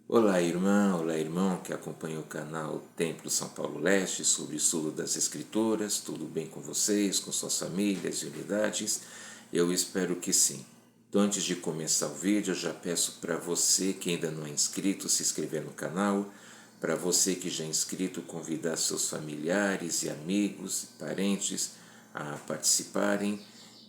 Olá irmão que acompanha o canal Templo São Paulo Leste sobre o estudo das Escrituras. Tudo bem com vocês, com suas famílias e unidades? Eu espero que sim. Então, antes de começar o vídeo, eu já peço para você que ainda não é inscrito se inscrever no canal. Para você que já é inscrito, convidar seus familiares e amigos e parentes a participarem.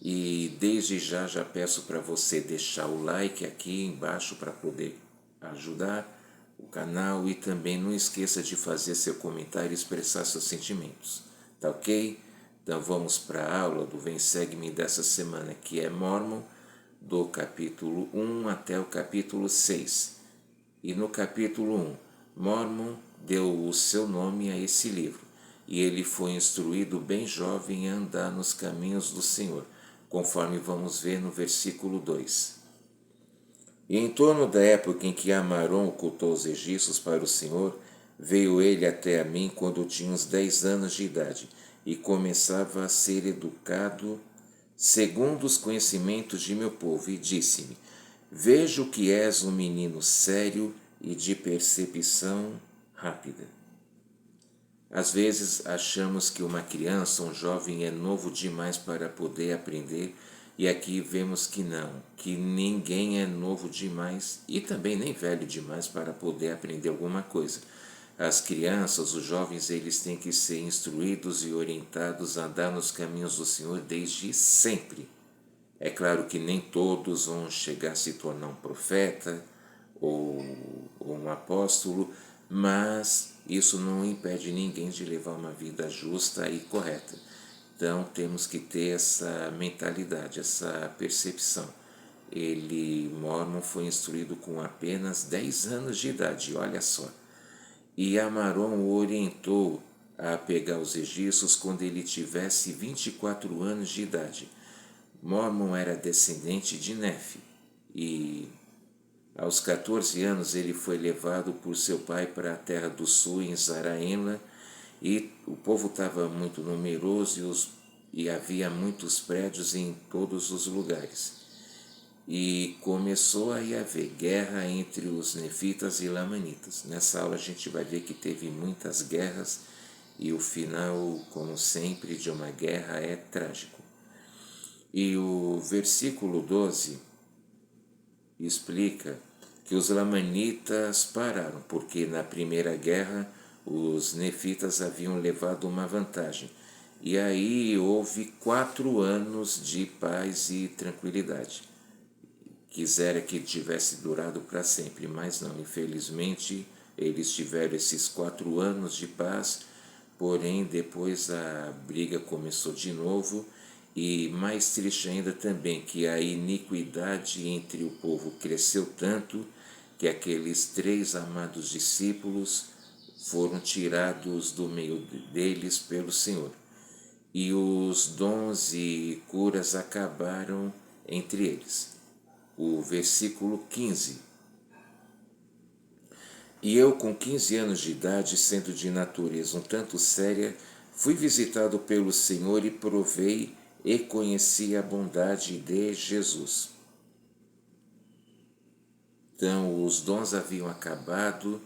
E desde já peço para você deixar o like aqui embaixo para poder ajudar o canal, e também não esqueça de fazer seu comentário e expressar seus sentimentos, tá ok? Então vamos para a aula do Vem Segue-me dessa semana, que é Mórmon, do capítulo 1 até o capítulo 6. E no capítulo 1, Mórmon deu o seu nome a esse livro, e ele foi instruído bem jovem a andar nos caminhos do Senhor, conforme vamos ver no versículo 2. E em torno da época em que Amaron ocultou os registros para o Senhor, veio ele até a mim quando tinha uns 10 anos de idade, e começava a ser educado segundo os conhecimentos de meu povo, e disse-me: Vejo que és um menino sério e de percepção rápida. Às vezes achamos que uma criança, um jovem, é novo demais para poder aprender, e aqui vemos que não, que ninguém é novo demais e também nem velho demais para poder aprender alguma coisa. As crianças, os jovens, eles têm que ser instruídos e orientados a andar nos caminhos do Senhor desde sempre. É claro que nem todos vão chegar a se tornar um profeta ou um apóstolo, mas isso não impede ninguém de levar uma vida justa e correta. Então temos que ter essa mentalidade, essa percepção. Mórmon, foi instruído com apenas 10 anos de idade, olha só. E Amaron o orientou a pegar os registros quando ele tivesse 24 anos de idade. Mórmon era descendente de Nefe, e aos 14 anos ele foi levado por seu pai para a terra do sul, em Zaraenla, e o povo estava muito numeroso e havia muitos prédios em todos os lugares. E começou a haver guerra entre os nefitas e lamanitas. Nessa aula a gente vai ver que teve muitas guerras, e o final, como sempre, de uma guerra é trágico. E o versículo 12 explica que os lamanitas pararam, porque na primeira guerra os nefitas haviam levado uma vantagem. E aí houve 4 anos de paz e tranquilidade. Quisera que tivesse durado para sempre, mas não, infelizmente eles tiveram esses 4 anos de paz, porém depois a briga começou de novo. E mais triste ainda também, que a iniquidade entre o povo cresceu tanto que aqueles 3 amados discípulos foram tirados do meio deles pelo Senhor. E os dons e curas acabaram entre eles. O versículo 15. E eu, com 15 anos de idade, sendo de natureza um tanto séria, fui visitado pelo Senhor e provei e conheci a bondade de Jesus. Então, os dons haviam acabado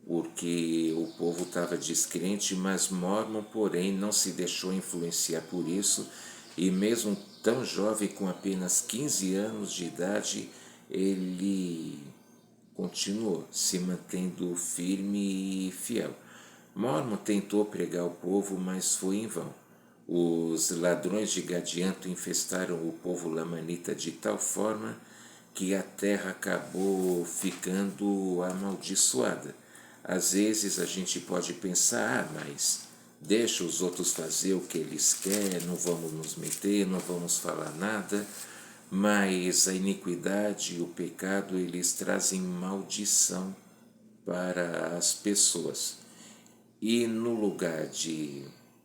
porque o povo estava descrente, mas Mórmon, porém, não se deixou influenciar por isso, e mesmo tão jovem, com apenas 15 anos de idade, ele continuou se mantendo firme e fiel. Mórmon tentou pregar ao povo, mas foi em vão. Os ladrões de Gadianto infestaram o povo lamanita de tal forma que a terra acabou ficando amaldiçoada. Às vezes a gente pode pensar, mas deixa os outros fazer o que eles querem, não vamos nos meter, não vamos falar nada. Mas a iniquidade e o pecado, eles trazem maldição para as pessoas. E no lugar de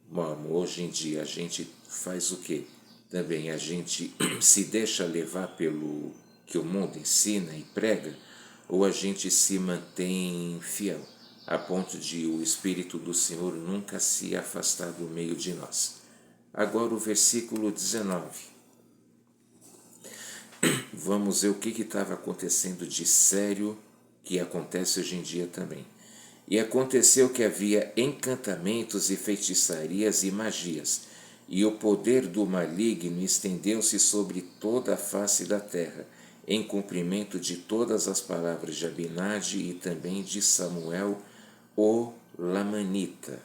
Mórmon, hoje em dia, a gente faz o quê? Também a gente se deixa levar pelo que o mundo ensina e prega, ou a gente se mantém fiel, a ponto de o Espírito do Senhor nunca se afastar do meio de nós. Agora o versículo 19. Vamos ver o que estava acontecendo de sério que acontece hoje em dia também. E aconteceu que havia encantamentos e feitiçarias e magias, e o poder do maligno estendeu-se sobre toda a face da terra, em cumprimento de todas as palavras de Abinadi e também de Samuel, o Lamanita.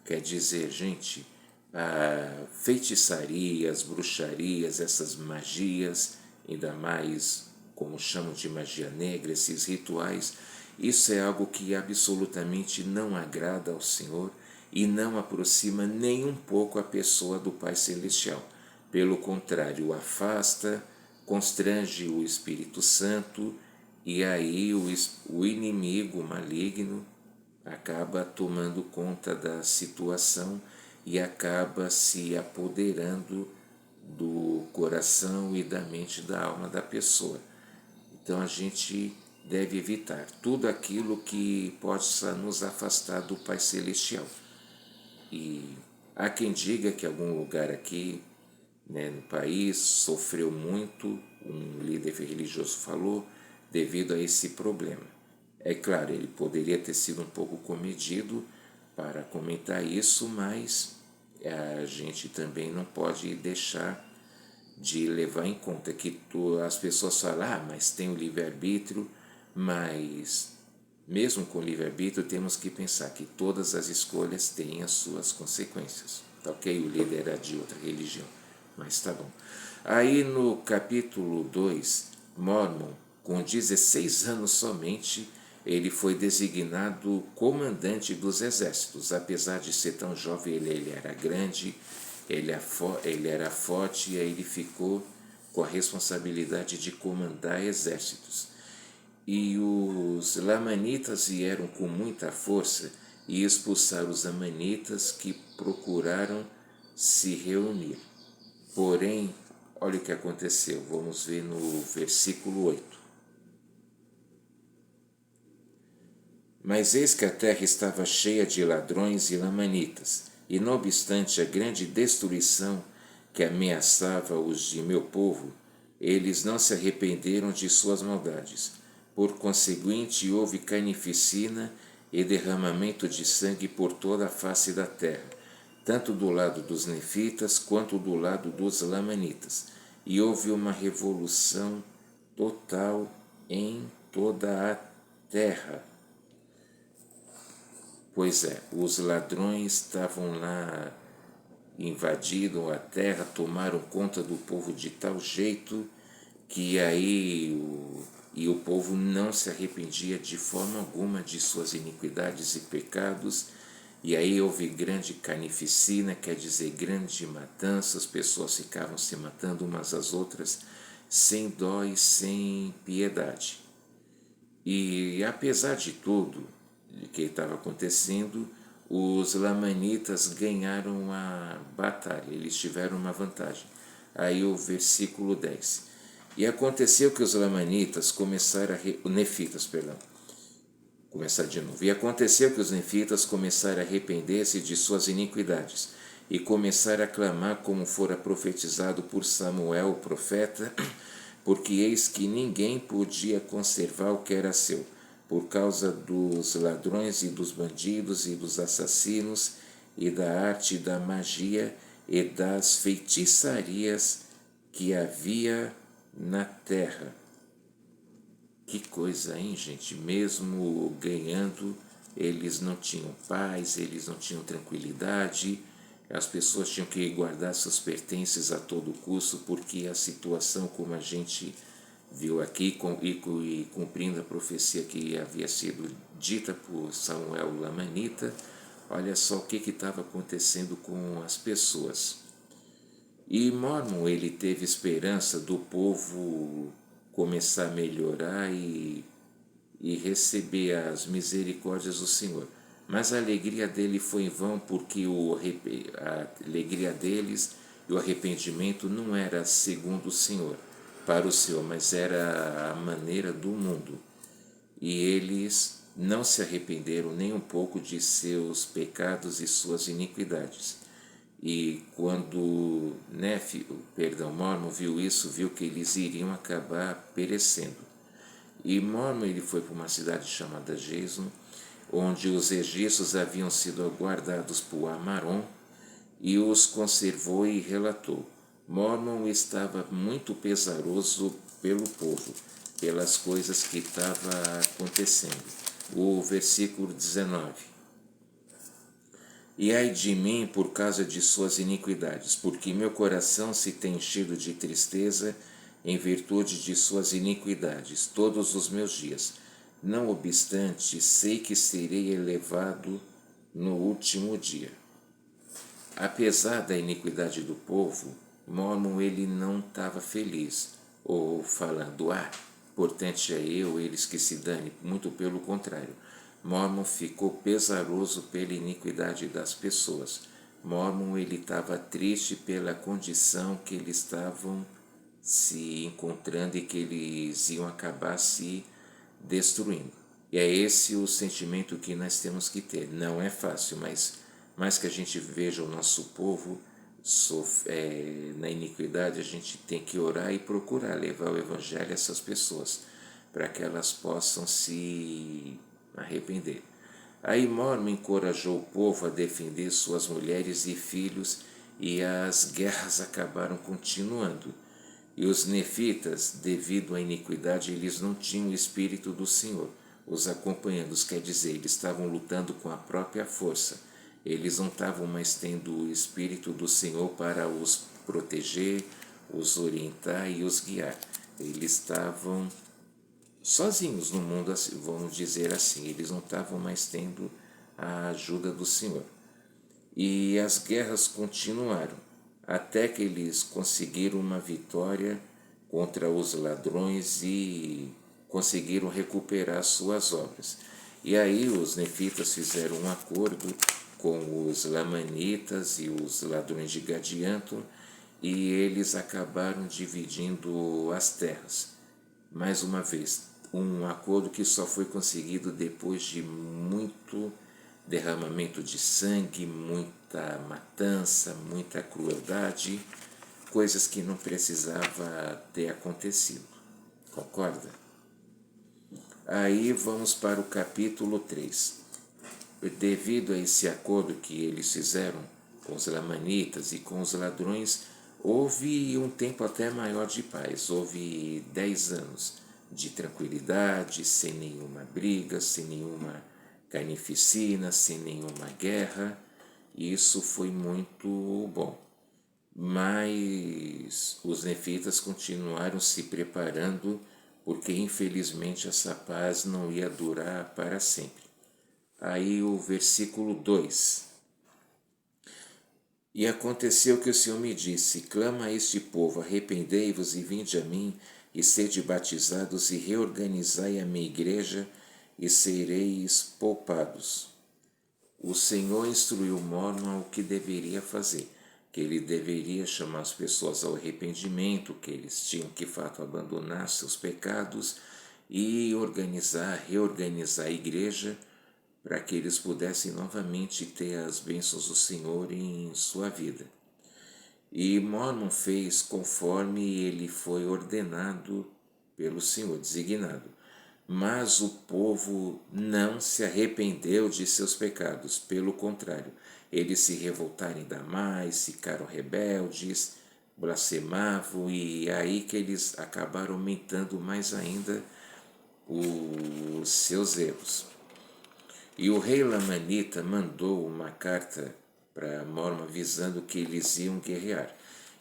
Quer dizer, gente, a feitiçarias, bruxarias, essas magias, ainda mais como chamam de magia negra, esses rituais, isso é algo que absolutamente não agrada ao Senhor e não aproxima nem um pouco a pessoa do Pai Celestial. Pelo contrário, o afasta, constrange o Espírito Santo e aí o inimigo maligno acaba tomando conta da situação e acaba se apoderando do coração e da mente, da alma da pessoa. Então a gente deve evitar tudo aquilo que possa nos afastar do Pai Celestial. E há quem diga que algum lugar aqui, no país sofreu muito, um líder religioso falou, devido a esse problema. É claro, ele poderia ter sido um pouco comedido para comentar isso, mas a gente também não pode deixar de levar em conta que as pessoas falam, mas tem o livre-arbítrio, mas mesmo com o livre-arbítrio temos que pensar que todas as escolhas têm as suas consequências. Tá ok? O líder era de outra religião, mas tá bom. Aí no capítulo 2, Mormon, com 16 anos somente, ele foi designado comandante dos exércitos. Apesar de ser tão jovem, ele era grande, ele era forte e aí ele ficou com a responsabilidade de comandar exércitos. E os lamanitas vieram com muita força e expulsaram os amanitas que procuraram se reunir. Porém, olha o que aconteceu, vamos ver no versículo 8. Mas eis que a terra estava cheia de ladrões e lamanitas, e não obstante a grande destruição que ameaçava os de meu povo, eles não se arrependeram de suas maldades. Por conseguinte, houve carnificina e derramamento de sangue por toda a face da terra, tanto do lado dos nefitas quanto do lado dos lamanitas, e houve uma revolução total em toda a terra. Pois é, os ladrões estavam lá, invadiram a terra, tomaram conta do povo de tal jeito que aí o povo não se arrependia de forma alguma de suas iniquidades e pecados. E aí houve grande carnificina, quer dizer, grande matança, as pessoas ficavam se matando umas às outras sem dó e sem piedade. E apesar de tudo que estava acontecendo, os lamanitas ganharam a batalha, eles tiveram uma vantagem. Aí o versículo 10. E aconteceu que os lamanitas começaram a... nefitas, perdão. Começar de novo. E aconteceu que os nefitas começaram a arrepender-se de suas iniquidades e começaram a clamar como fora profetizado por Samuel, o profeta, porque eis que ninguém podia conservar o que era seu, por causa dos ladrões e dos bandidos e dos assassinos e da arte da magia e das feitiçarias que havia na terra. Que coisa, hein, gente? Mesmo ganhando, eles não tinham paz, eles não tinham tranquilidade, as pessoas tinham que guardar seus pertences a todo custo, porque a situação, como a gente viu aqui, e cumprindo a profecia que havia sido dita por Samuel Lamanita, olha só o que estava acontecendo com as pessoas. E Mormon, ele teve esperança do povo começar a melhorar e receber as misericórdias do Senhor. Mas a alegria dele foi em vão, porque a alegria deles e o arrependimento não era segundo o Senhor, para o Senhor, mas era a maneira do mundo. E eles não se arrependeram nem um pouco de seus pecados e suas iniquidades. E quando Mormon viu isso, viu que eles iriam acabar perecendo. E Mormon ele foi para uma cidade chamada Jason, onde os egípcios haviam sido guardados por Amaron, e os conservou e relatou. Mormon estava muito pesaroso pelo povo, pelas coisas que estavam acontecendo. O versículo 19. E ai de mim por causa de suas iniquidades, porque meu coração se tem enchido de tristeza em virtude de suas iniquidades todos os meus dias. Não obstante, sei que serei elevado no último dia. Apesar da iniquidade do povo, Mormon ele não estava feliz, ou falando, portanto é eu, eles que se dane, muito pelo contrário. Mormon ficou pesaroso pela iniquidade das pessoas. Mormon ele estava triste pela condição que eles estavam se encontrando e que eles iam acabar se destruindo. E é esse o sentimento que nós temos que ter. Não é fácil, mas mais que a gente veja o nosso povo na iniquidade, a gente tem que orar e procurar levar o evangelho a essas pessoas, para que elas possam se arrepender. Aí Mormon encorajou o povo a defender suas mulheres e filhos, e as guerras acabaram continuando. E os nefitas, devido à iniquidade, eles não tinham o Espírito do Senhor os acompanhando, quer dizer, eles estavam lutando com a própria força. Eles não estavam mais tendo o Espírito do Senhor para os proteger, os orientar e os guiar. Eles estavam sozinhos no mundo, vamos dizer assim, eles não estavam mais tendo a ajuda do Senhor. E as guerras continuaram, até que eles conseguiram uma vitória contra os ladrões e conseguiram recuperar suas obras. E aí os nefitas fizeram um acordo com os lamanitas e os ladrões de Gadianton, e eles acabaram dividindo as terras. Mais uma vez, um acordo que só foi conseguido depois de muito derramamento de sangue, muita matança, muita crueldade, coisas que não precisava ter acontecido. Concorda? Aí vamos para o capítulo 3. Devido a esse acordo que eles fizeram com os lamanitas e com os ladrões, houve um tempo até maior de paz, houve 10 anos de tranquilidade, sem nenhuma briga, sem nenhuma carnificina, sem nenhuma guerra. Isso foi muito bom. Mas os nefitas continuaram se preparando, porque infelizmente essa paz não ia durar para sempre. Aí o versículo 2. E aconteceu que o Senhor me disse: clama a este povo, arrependei-vos e vinde a mim, e sede batizados, e reorganizai a minha igreja, e sereis poupados. O Senhor instruiu Mormon o que deveria fazer, que ele deveria chamar as pessoas ao arrependimento, que eles tinham que, de fato, abandonar seus pecados e reorganizar a igreja, para que eles pudessem novamente ter as bênçãos do Senhor em sua vida. E Mormon fez conforme ele foi ordenado pelo Senhor, designado. Mas o povo não se arrependeu de seus pecados, pelo contrário, eles se revoltaram ainda mais, ficaram rebeldes, blasfemavam, e aí que eles acabaram aumentando mais ainda os seus erros. E o rei Lamanita mandou uma carta para Mormon avisando que eles iam guerrear.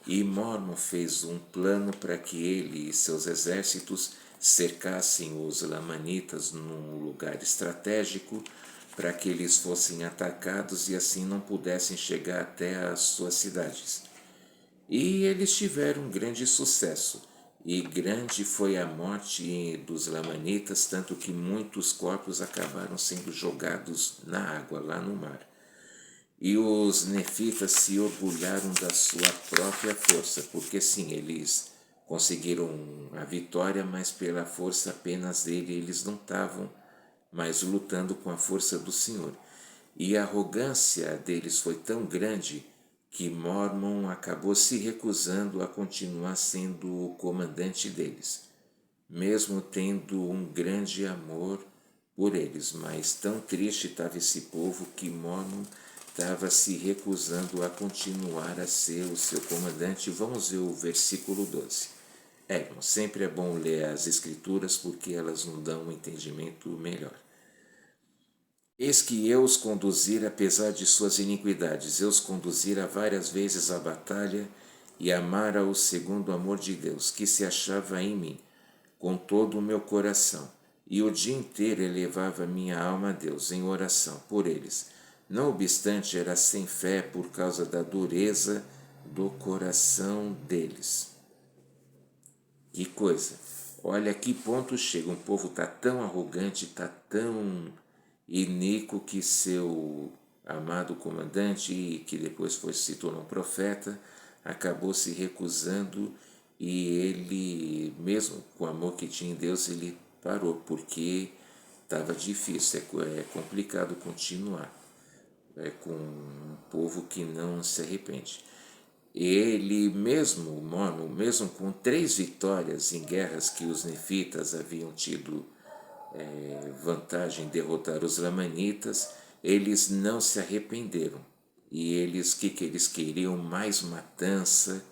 E Mormon fez um plano para que ele e seus exércitos cercassem os Lamanitas num lugar estratégico, para que eles fossem atacados e assim não pudessem chegar até as suas cidades. E eles tiveram um grande sucesso. E grande foi a morte dos Lamanitas, tanto que muitos corpos acabaram sendo jogados na água, lá no mar. E os nefitas se orgulharam da sua própria força, porque sim, eles conseguiram a vitória, mas pela força apenas dele, eles não estavam mais lutando com a força do Senhor. E a arrogância deles foi tão grande que Mormon acabou se recusando a continuar sendo o comandante deles. mesmo tendo um grande amor por eles. Mas tão triste estava esse povo que Mormon estava se recusando a continuar a ser o seu comandante. Vamos ver o versículo 12. Sempre é bom ler as escrituras porque elas nos dão um entendimento melhor. Eis que eu os conduzir apesar de suas iniquidades, eu os conduzira várias vezes à batalha e amara-os segundo o amor de Deus, que se achava em mim, com todo o meu coração. E o dia inteiro elevava minha alma a Deus em oração por eles. Não obstante, era sem fé por causa da dureza do coração deles. Que coisa! Olha que ponto chega. Um povo está tão arrogante, está tão iníquo que seu amado comandante, que depois se tornou um profeta, acabou se recusando e ele, mesmo com o amor que tinha em Deus, ele parou, porque estava difícil, é complicado continuar com um povo que não se arrepende. Ele mesmo, Mormon, mesmo com 3 vitórias em guerras que os nefitas haviam tido vantagem em derrotar os lamanitas, eles não se arrependeram. E que eles queriam? Mais matança.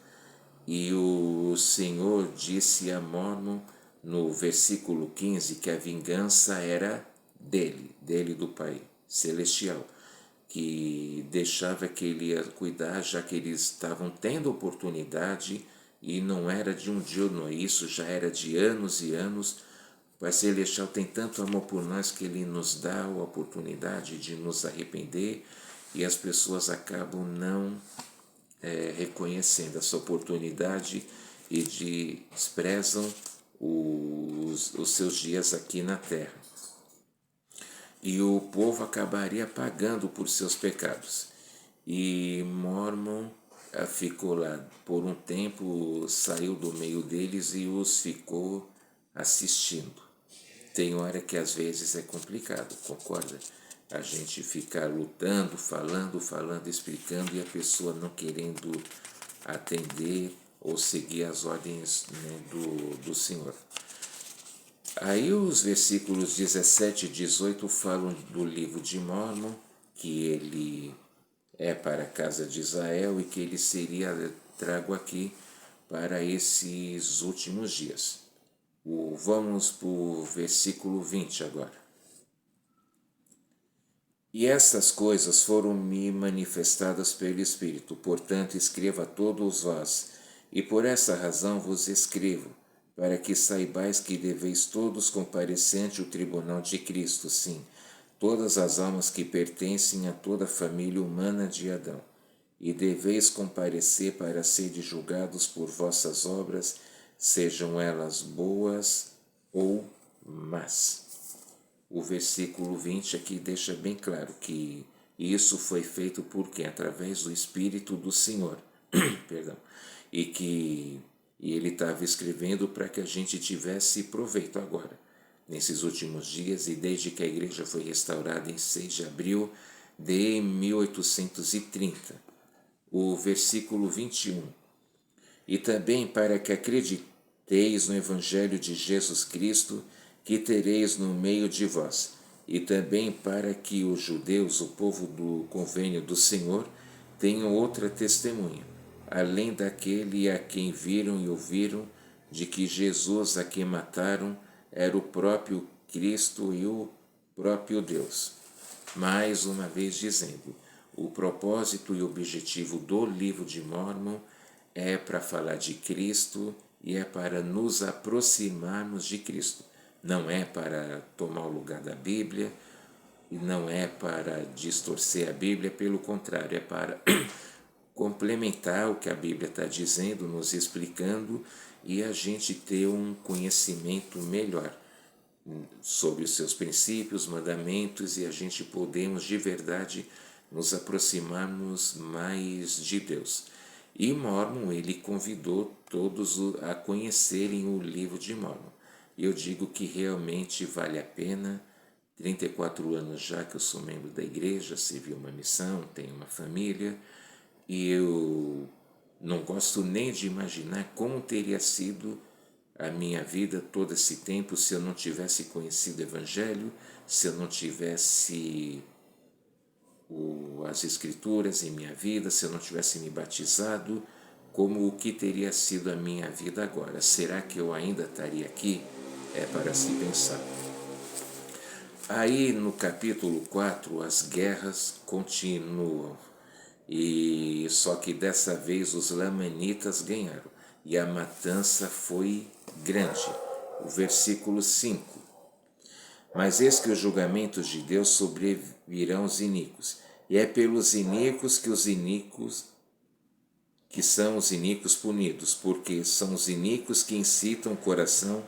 E o Senhor disse a Mormon no versículo 15 que a vingança era dele do Pai Celestial, que deixava que ele ia cuidar, já que eles estavam tendo oportunidade e não era de um dia ou não, isso já era de anos e anos. O Pai Celestial tem tanto amor por nós que ele nos dá a oportunidade de nos arrepender e as pessoas acabam não reconhecendo essa oportunidade e desprezam os seus dias aqui na terra. E o povo acabaria pagando por seus pecados. E Mormon ficou lá por um tempo, saiu do meio deles e os ficou assistindo. Tem hora que às vezes é complicado, concorda? A gente ficar lutando, falando, explicando e a pessoa não querendo atender ou seguir as ordens, né, do Senhor. Aí os versículos 17 e 18 falam do livro de Mormon, que ele é para a casa de Israel e que ele seria trago aqui para esses últimos dias. Vamos para o versículo 20 agora. E essas coisas foram-me manifestadas pelo Espírito, portanto escrevo a todos vós, e por essa razão vos escrevo, para que saibais que deveis todos comparecer ante o tribunal de Cristo, sim, todas as almas que pertencem a toda a família humana de Adão, e deveis comparecer para serem julgados por vossas obras, sejam elas boas ou más. O versículo 20 aqui deixa bem claro que isso foi feito por quem? Através do Espírito do Senhor. Perdão. E ele estava escrevendo para que a gente tivesse proveito agora, nesses últimos dias, e desde que a igreja foi restaurada em 6 de abril de 1830. O versículo 21. E também para que acrediteis no Evangelho de Jesus Cristo, que tereis no meio de vós, e também para que os judeus, o povo do convênio do Senhor, tenham outra testemunha, além daquele a quem viram e ouviram, de que Jesus a quem mataram era o próprio Cristo e o próprio Deus. Mais uma vez dizendo, o propósito e objetivo do livro de Mormon é para falar de Cristo e é para nos aproximarmos de Cristo. Não é para tomar o lugar da Bíblia e não é para distorcer a Bíblia, pelo contrário, é para complementar o que a Bíblia está dizendo, nos explicando e a gente ter um conhecimento melhor sobre os seus princípios, mandamentos e a gente podemos de verdade nos aproximarmos mais de Deus. E Mormon, ele convidou todos a conhecerem o livro de Mormon. E eu digo que realmente vale a pena. 34 anos já que eu sou membro da igreja, servi uma missão, tenho uma família, e eu não gosto nem de imaginar como teria sido a minha vida todo esse tempo se eu não tivesse conhecido o Evangelho, se eu não tivesse as Escrituras em minha vida, se eu não tivesse me batizado, como o que teria sido a minha vida agora? Será que eu ainda estaria aqui? É para se pensar. Aí no capítulo 4 as guerras continuam, e só que dessa vez os lamanitas ganharam e a matança foi grande. O versículo 5: mas eis que os julgamentos de Deus sobrevirão os iníquos, e é pelos iníquos que são os iníquos punidos, porque são os iníquos que incitam o coração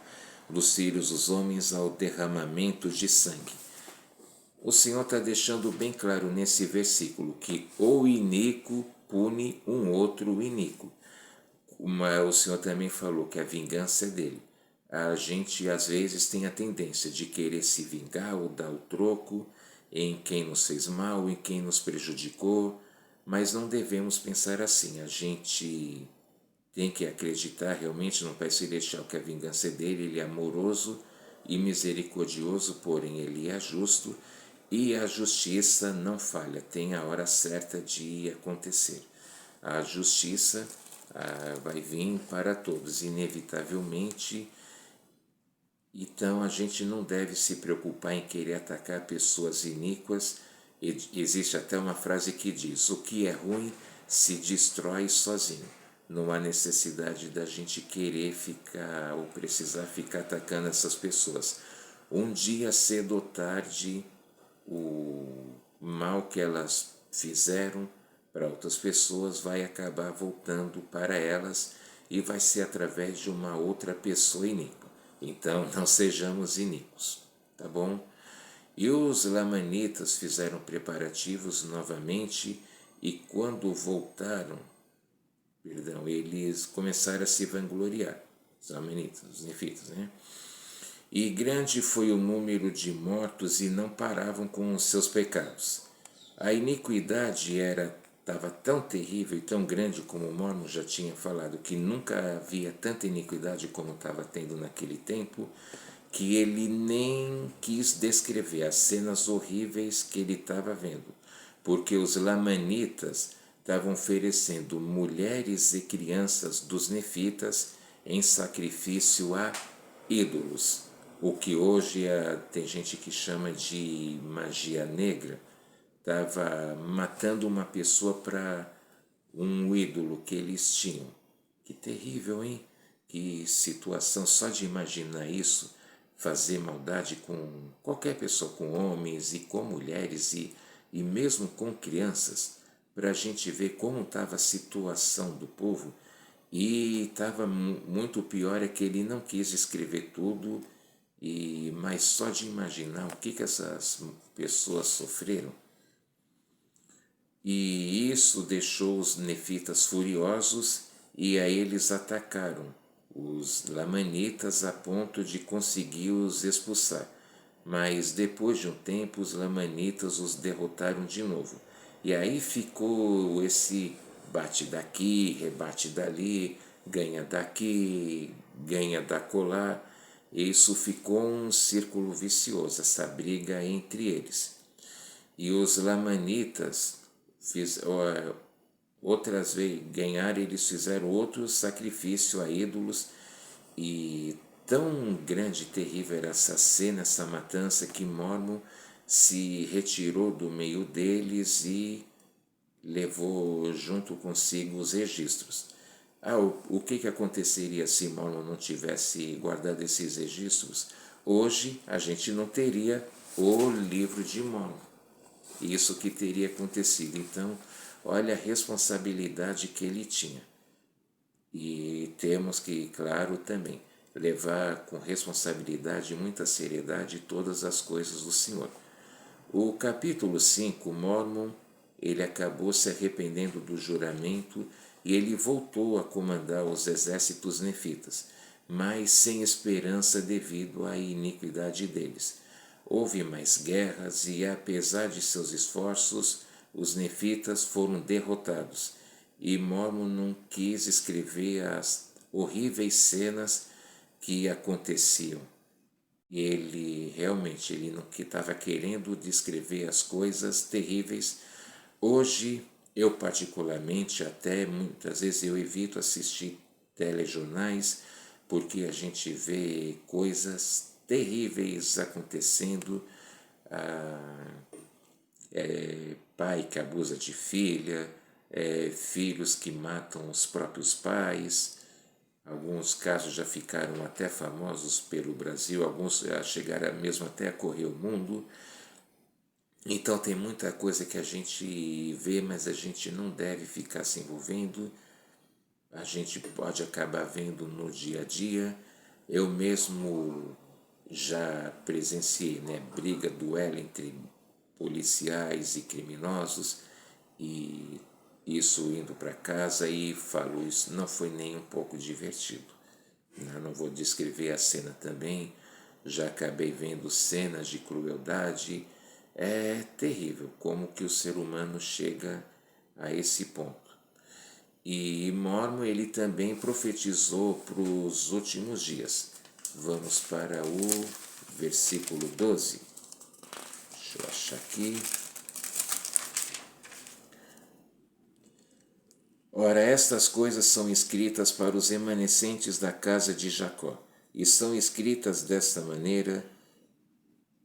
dos filhos dos homens ao derramamento de sangue. O Senhor está deixando bem claro nesse versículo que o iníquo pune um outro iníquo. O Senhor também falou que a vingança é dele. A gente às vezes tem a tendência de querer se vingar ou dar o troco em quem nos fez mal, em quem nos prejudicou, mas não devemos pensar assim. A gente tem que acreditar realmente no Pai Celestial que a vingança é dele, ele é amoroso e misericordioso, porém ele é justo e a justiça não falha, tem a hora certa de acontecer. A justiça vai vir para todos, inevitavelmente. Então a gente não deve se preocupar em querer atacar pessoas iníquas. Existe até uma frase que diz: o que é ruim se destrói sozinho. Não há necessidade da gente querer ficar ou precisar ficar atacando essas pessoas. Um dia, cedo ou tarde, o mal que elas fizeram para outras pessoas vai acabar voltando para elas e vai ser através de uma outra pessoa iníqua. Então não sejamos iníquos, tá bom? E os lamanitas fizeram preparativos novamente e quando voltaram, eles começaram a se vangloriar, os lamanitas, os nefitas, né? E grande foi o número de mortos e não paravam com os seus pecados. A iniquidade estava tão terrível e tão grande, como o Mormon já tinha falado, que nunca havia tanta iniquidade como estava tendo naquele tempo, que ele nem quis descrever as cenas horríveis que ele estava vendo, porque os lamanitas estavam oferecendo mulheres e crianças dos nefitas em sacrifício a ídolos, o que hoje tem gente que chama de magia negra. Estava matando uma pessoa para um ídolo que eles tinham. Que terrível, hein? Que situação, só de imaginar isso, fazer maldade com qualquer pessoa, com homens e com mulheres e mesmo com crianças, para a gente ver como estava a situação do povo. E estava muito pior é que ele não quis escrever tudo, mas só de imaginar o que essas pessoas sofreram. E isso deixou os nefitas furiosos e a eles atacaram os lamanitas a ponto de conseguir os expulsar. Mas depois de um tempo os lamanitas os derrotaram de novo. E aí ficou esse bate daqui, rebate dali, ganha daqui, ganha dacolá. E isso ficou um círculo vicioso, essa briga entre eles. E os lamanitas outras vezes ganharam, eles fizeram outro sacrifício a ídolos, e tão grande e terrível era essa cena, essa matança, que Mormon se retirou do meio deles e levou junto consigo os registros. O que aconteceria se Mormon não tivesse guardado esses registros? Hoje a gente não teria o livro de Mormon. Isso que teria acontecido. Então, olha a responsabilidade que ele tinha. E temos que, claro, também levar com responsabilidade e muita seriedade todas as coisas do Senhor. O capítulo 5, Mormon, ele acabou se arrependendo do juramento e ele voltou a comandar os exércitos nefitas, mas sem esperança devido à iniquidade deles. Houve mais guerras e, apesar de seus esforços, os nefitas foram derrotados, e Mormon não quis escrever as horríveis cenas que aconteciam. Ele realmente ele não estava querendo descrever as coisas terríveis. Hoje, eu particularmente, até muitas vezes eu evito assistir telejornais, porque a gente vê coisas terríveis acontecendo. Ah, pai que abusa de filha, filhos que matam os próprios pais. Alguns casos já ficaram até famosos pelo Brasil, alguns já chegaram mesmo até a correr o mundo. Então tem muita coisa que a gente vê, mas a gente não deve ficar se envolvendo. A gente pode acabar vendo no dia a dia. Eu mesmo já presenciei, né, briga, duelo entre policiais e criminosos, e isso indo para casa, e falo, isso não foi nem um pouco divertido. Não vou descrever a cena também, já acabei vendo cenas de crueldade. É terrível como que o ser humano chega a esse ponto. E Mormon ele também profetizou para os últimos dias. Vamos para o versículo 12. Deixa eu achar aqui. Ora, estas coisas são escritas para os remanescentes da casa de Jacó, e são escritas desta maneira,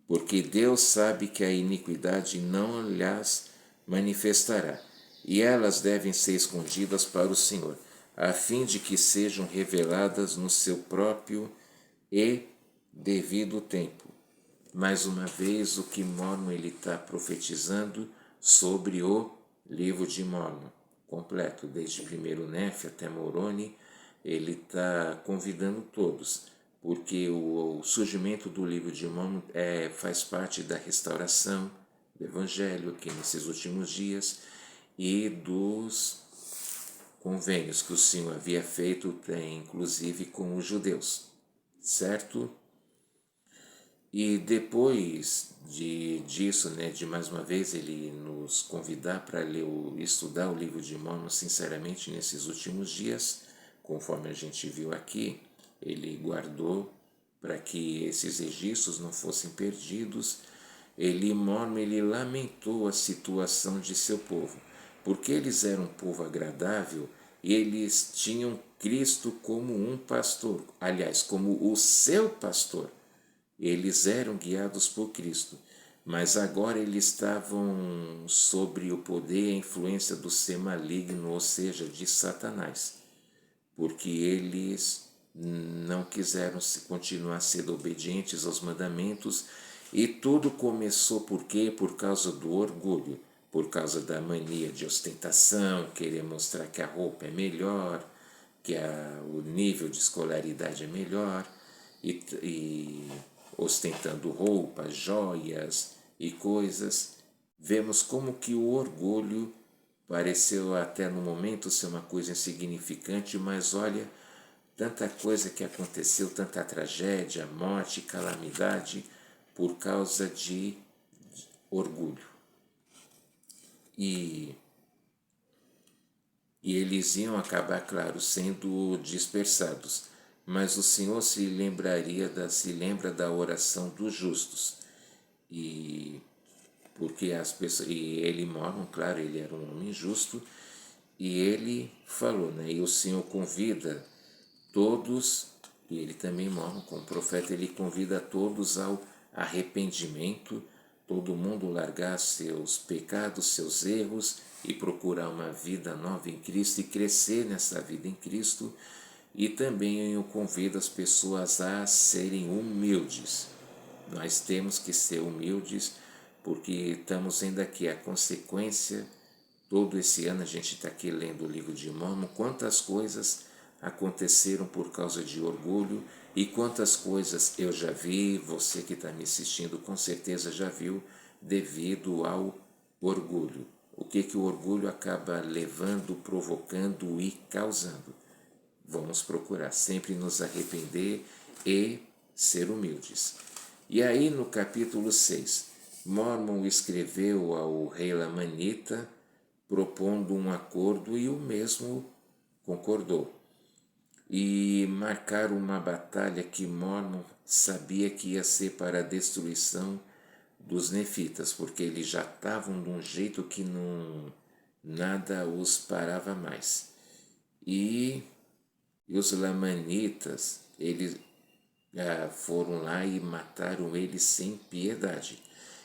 porque Deus sabe que a iniquidade não lhes manifestará, e elas devem ser escondidas para o Senhor, a fim de que sejam reveladas no seu próprio e devido tempo. Mais uma vez, o que Mormon está profetizando sobre o livro de Mormon completo, desde primeiro Nefe até Moroni, ele está convidando todos, porque o surgimento do livro de Mormon faz parte da restauração do Evangelho aqui nesses últimos dias e dos convênios que o Senhor havia feito, inclusive com os judeus, certo? E depois disso, né, de mais uma vez ele nos convidar para ler estudar o livro de Mormon, sinceramente, nesses últimos dias, conforme a gente viu aqui, ele guardou para que esses registros não fossem perdidos. Mormon, ele lamentou a situação de seu povo, porque eles eram um povo agradável e eles tinham Cristo como um pastor, aliás, como o seu pastor. Eles eram guiados por Cristo, mas agora eles estavam sobre o poder e a influência do ser maligno, ou seja, de Satanás, porque eles não quiseram continuar sendo obedientes aos mandamentos, e tudo começou por quê? Por causa do orgulho, por causa da mania de ostentação, querer mostrar que a roupa é melhor, que o nível de escolaridade é melhor, e ostentando roupas, joias e coisas. Vemos como que o orgulho pareceu até no momento ser uma coisa insignificante, mas olha, tanta coisa que aconteceu, tanta tragédia, morte, calamidade, por causa de orgulho. E eles iam acabar, claro, sendo dispersados. Mas o Senhor se lembra da oração dos justos. E porque as pessoas, e ele Mormon, claro, ele era um homem justo, e ele falou, né? E o Senhor convida todos, e ele também Mormon, como profeta, ele convida todos ao arrependimento, todo mundo largar seus pecados, seus erros e procurar uma vida nova em Cristo e crescer nessa vida em Cristo. E também eu convido as pessoas a serem humildes. Nós temos que ser humildes, porque estamos ainda aqui a consequência. Todo esse ano a gente está aqui lendo o livro de Mormon, quantas coisas aconteceram por causa de orgulho e quantas coisas eu já vi, você que está me assistindo com certeza já viu, devido ao orgulho. O que o orgulho acaba levando, provocando e causando? Vamos procurar sempre nos arrepender e ser humildes. E aí no capítulo 6, Mormon escreveu ao rei Lamanita propondo um acordo e o mesmo concordou. e marcaram uma batalha que Mormon sabia que ia ser para a destruição dos nefitas, porque eles já estavam de um jeito que não nada os parava mais. E os lamanitas, eles foram lá e mataram eles sem piedade.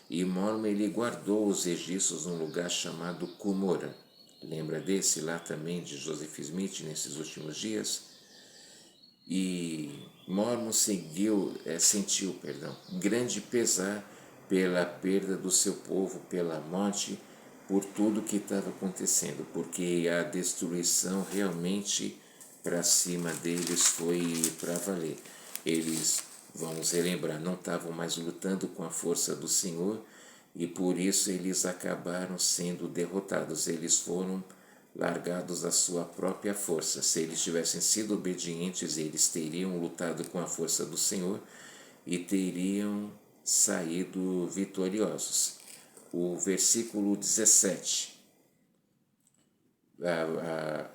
E Mormon ele guardou os registros num lugar chamado Cumorah. Lembra desse lá também de Joseph Smith nesses últimos dias? E Mormon sentiu grande pesar pela perda do seu povo, pela morte, por tudo que estava acontecendo, porque a destruição realmente para cima deles foi para valer. Eles, vamos relembrar, não estavam mais lutando com a força do Senhor e por isso eles acabaram sendo derrotados. Eles foram largados à sua própria força. Se eles tivessem sido obedientes, eles teriam lutado com a força do Senhor e teriam saído vitoriosos. O versículo 17.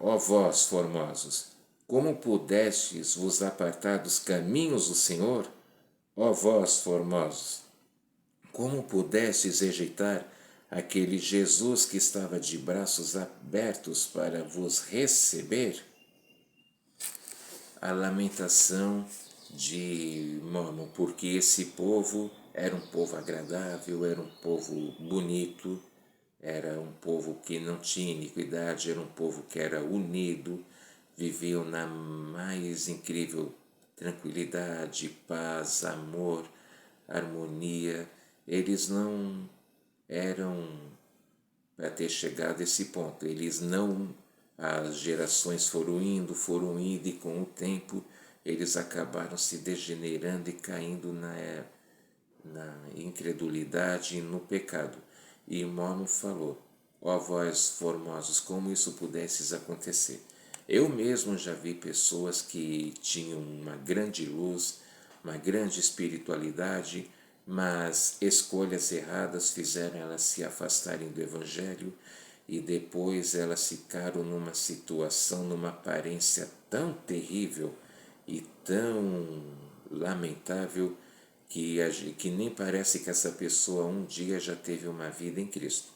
Ó vós, formosos, como pudestes vos apartar dos caminhos do Senhor? Ó vós, formosos, como pudestes rejeitar aquele Jesus que estava de braços abertos para vos receber? A lamentação de Mormon, porque esse povo era um povo agradável, era um povo bonito, era um povo que não tinha iniquidade, era um povo que era unido, viviam na mais incrível tranquilidade, paz, amor, harmonia. Eles não eram para ter chegado a esse ponto. Eles não, as gerações foram indo e com o tempo eles acabaram se degenerando e caindo na incredulidade e no pecado. E Mormon falou, ó vós formosos, como isso pudesses acontecer. Eu mesmo já vi pessoas que tinham uma grande luz, uma grande espiritualidade, mas escolhas erradas fizeram elas se afastarem do Evangelho e depois elas ficaram numa situação, numa aparência tão terrível e tão lamentável que nem parece que essa pessoa um dia já teve uma vida em Cristo,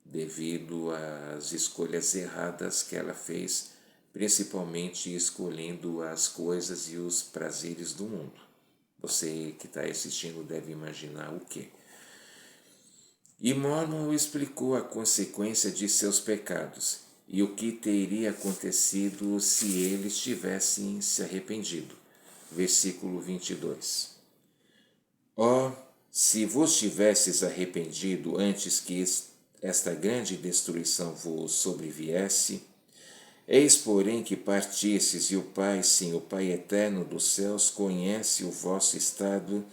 devido às escolhas erradas que ela fez, principalmente escolhendo as coisas e os prazeres do mundo. Você que está assistindo deve imaginar o quê? E Mormon explicou a consequência de seus pecados e o que teria acontecido se eles tivessem se arrependido. Versículo 22. Ó, se vos tivesses arrependido antes que esta grande destruição vos sobreviesse, eis porém que partistes e o Pai, sim, o Pai eterno dos céus, conhece o vosso estado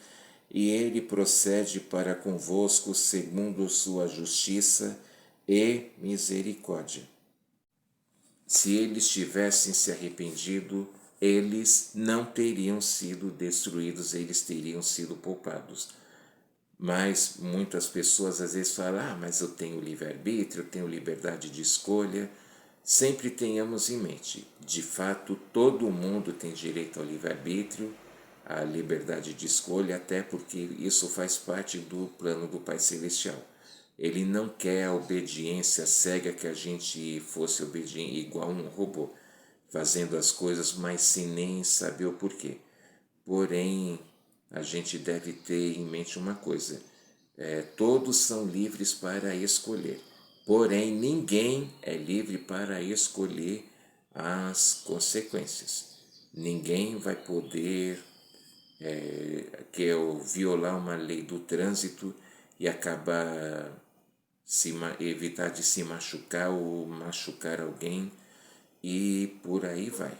e ele procede para convosco segundo sua justiça e misericórdia. Se eles tivessem se arrependido, eles não teriam sido destruídos, eles teriam sido poupados. Mas muitas pessoas às vezes falam, mas eu tenho livre-arbítrio, eu tenho liberdade de escolha. Sempre tenhamos em mente, de fato, todo mundo tem direito ao livre-arbítrio, à liberdade de escolha, até porque isso faz parte do plano do Pai Celestial. Ele não quer a obediência cega, que a gente fosse obediente igual um robô, fazendo as coisas, mas sem nem saber o porquê. Porém, a gente deve ter em mente uma coisa, todos são livres para escolher, porém ninguém é livre para escolher as consequências. Ninguém vai poder violar uma lei do trânsito e acabar evitar de se machucar ou machucar alguém e por aí vai.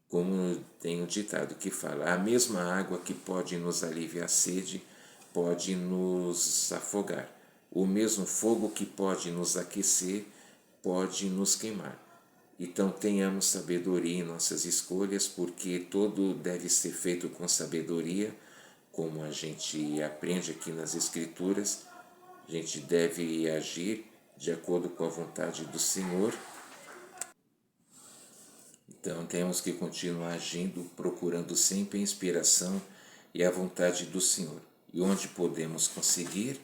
Como tem um ditado que fala, a mesma água que pode nos aliviar a sede pode nos afogar. O mesmo fogo que pode nos aquecer pode nos queimar. Então tenhamos sabedoria em nossas escolhas, porque tudo deve ser feito com sabedoria, como a gente aprende aqui nas Escrituras. A gente deve agir de acordo com a vontade do Senhor. Então temos que continuar agindo, procurando sempre a inspiração e a vontade do Senhor. E onde podemos conseguir?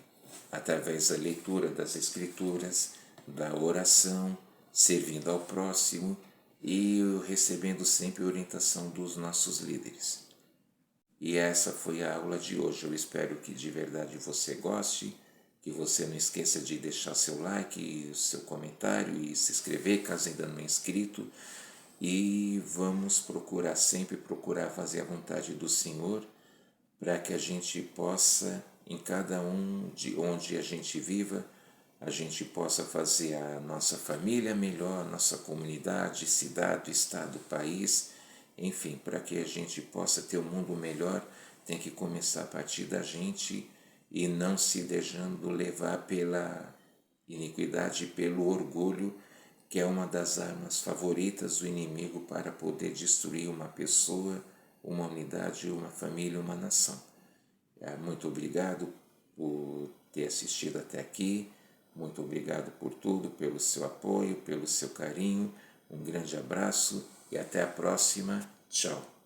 Através da leitura das Escrituras, da oração, servindo ao próximo e recebendo sempre a orientação dos nossos líderes. E essa foi a aula de hoje. Eu espero que de verdade você goste, que você não esqueça de deixar seu like, seu comentário e se inscrever caso ainda não é inscrito. E vamos sempre procurar fazer a vontade do Senhor, para que a gente possa, em cada de onde a gente viva, a gente possa fazer a nossa família melhor, nossa comunidade, cidade, estado, país, enfim, para que a gente possa ter um mundo melhor, tem que começar a partir da gente e não se deixando levar pela iniquidade e pelo orgulho, que é uma das armas favoritas do inimigo para poder destruir uma pessoa, uma unidade, uma família, uma nação. Muito obrigado por ter assistido até aqui, muito obrigado por tudo, pelo seu apoio, pelo seu carinho, um grande abraço e até a próxima. Tchau.